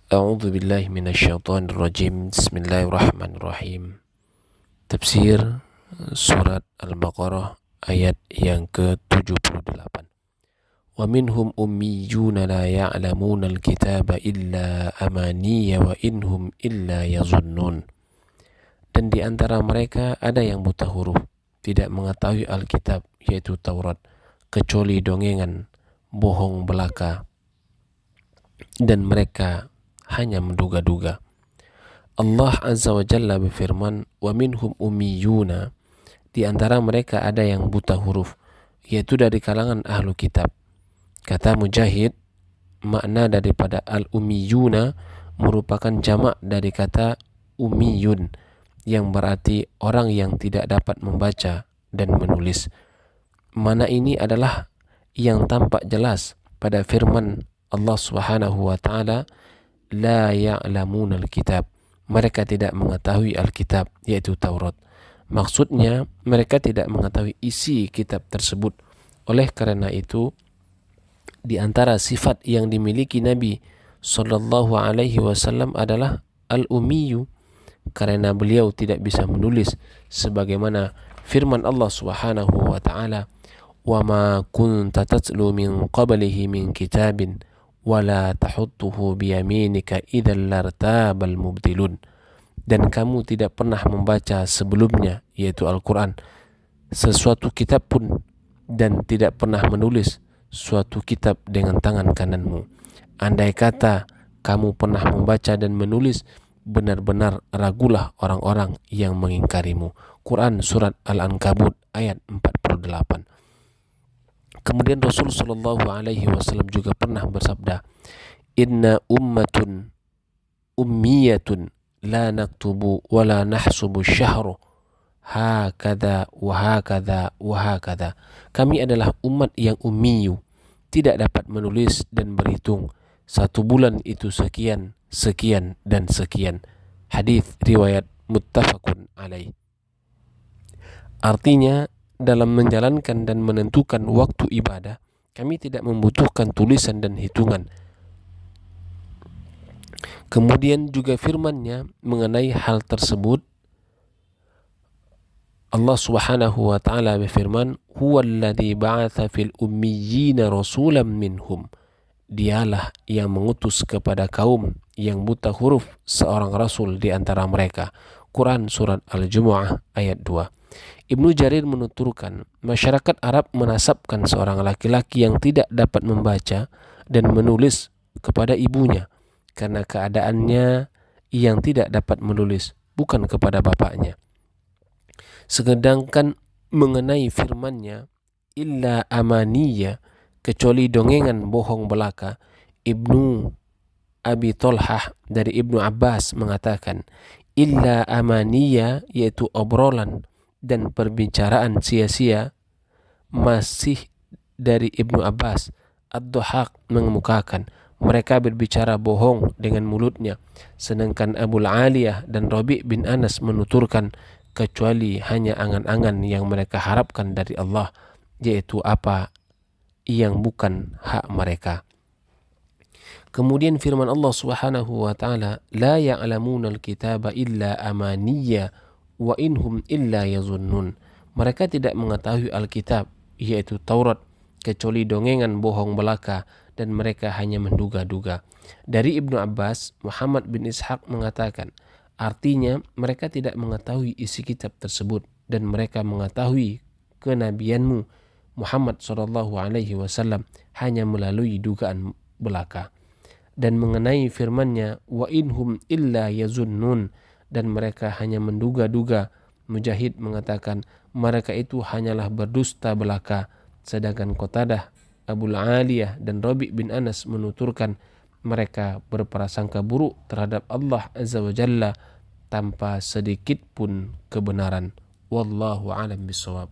A'udzu billahi minasyaitonir rajim. Bismillahirrahmanirrahim. Tafsir surat Al-Baqarah ayat yang ke-78. Wa minhum ummiyuna la ya'lamuna al-kitaba illa amaniya wa inhum illa yazunnun. Dan di antara mereka ada yang buta huruf, tidak mengetahui Alkitab yaitu Taurat, kecuali dongengan, bohong belaka, dan mereka hanya menduga-duga. Allah Azza wa Jalla berfirman, wa minhum ummiyuna, di antara mereka ada yang buta huruf, yaitu dari kalangan ahlu kitab. Kata Mujahid, makna daripada al-ummiyuna merupakan jamak dari kata ummiyun, yang berarti orang yang tidak dapat membaca dan menulis. Mana ini adalah yang tampak jelas pada firman Allah Subhanahu wa taala, la ya'lamun al-kitab. Mereka tidak mengetahui Alkitab, yaitu Taurat. Maksudnya, mereka tidak mengetahui isi kitab tersebut. Oleh karena itu, di antara sifat yang dimiliki Nabi sallallahu alaihi wasallam adalah al-ummiyu, karena beliau tidak bisa menulis, sebagaimana firman Allah Subhanahu wa taala, wa ma kunta tatlu min qablihi min kitabin wala tahuttuhu biyaminika idzal lartabal mubtilun. Dan kamu tidak pernah membaca sebelumnya, yaitu Al-Quran, sesuatu kitab pun, dan tidak pernah menulis suatu kitab dengan tangan kananmu. Andai kata kamu pernah membaca dan menulis, benar-benar ragulah orang-orang yang mengingkarimu. Quran surat Al-Ankabut ayat 48. Kemudian Rasul sallallahu alaihi wasallam juga pernah bersabda, inna ummatun ummiyatun la naktubu wa la nahsubu syahru hakadha wa hakadha wa hakadha. Kami adalah umat yang ummiyu, tidak dapat menulis dan berhitung. Satu bulan itu sekian, sekian, dan sekian. Hadis riwayat muttafaqun alaih. Artinya, dalam menjalankan dan menentukan waktu ibadah, kami tidak membutuhkan tulisan dan hitungan. Kemudian juga firman-Nya mengenai hal tersebut, Allah Subhanahu wa taala berfirman, huwallazi ba'atsa fil ummiyina rasulan minhum. Dialah yang mengutus kepada kaum yang buta huruf seorang rasul di antara mereka. Quran surat Al-Jumu'ah ayat 2. Ibnu Jarir menuturkan, masyarakat Arab menasabkan seorang laki-laki yang tidak dapat membaca dan menulis kepada ibunya karena keadaannya yang tidak dapat menulis, bukan kepada bapaknya. Sedangkan mengenai firman-Nya, illa amaniya, kecuali dongengan bohong belaka, Ibnu Abi Tolhah dari Ibnu Abbas mengatakan, illa amaniya, yaitu obrolan dan perbicaraan sia-sia, masih dari Ibnu Abbas. Ad-Dhahak mengemukakan, mereka berbicara bohong dengan mulutnya. Sedangkan Abul Aliyah dan Rabi' bin Anas menuturkan, kecuali hanya angan-angan yang mereka harapkan dari Allah, yaitu apa yang bukan hak mereka. Kemudian firman Allah Subhanahu wa taala, la ya'lamuna al-kitaba illa amaniya wa inhum illa yazunnun. Mereka tidak mengetahui Alkitab, yaitu Taurat, kecuali dongengan bohong belaka, dan mereka hanya menduga-duga. Dari Ibnu Abbas, Muhammad bin Ishaq mengatakan, artinya mereka tidak mengetahui isi kitab tersebut, dan mereka mengetahui kenabianmu Muhammad sallallahu alaihi wasallam hanya melalui dugaan belaka. Dan mengenai firman-Nya, wa inhum illa yazunnun, dan mereka hanya menduga-duga, Mujahid mengatakan mereka itu hanyalah berdusta belaka. Sedangkan Qatadah, Abul Aliyah, dan Rabi' bin Anas menuturkan mereka berprasangka buruk terhadap Allah Azza wa Jalla tanpa sedikit pun kebenaran. Wallahu a'lam bishawab.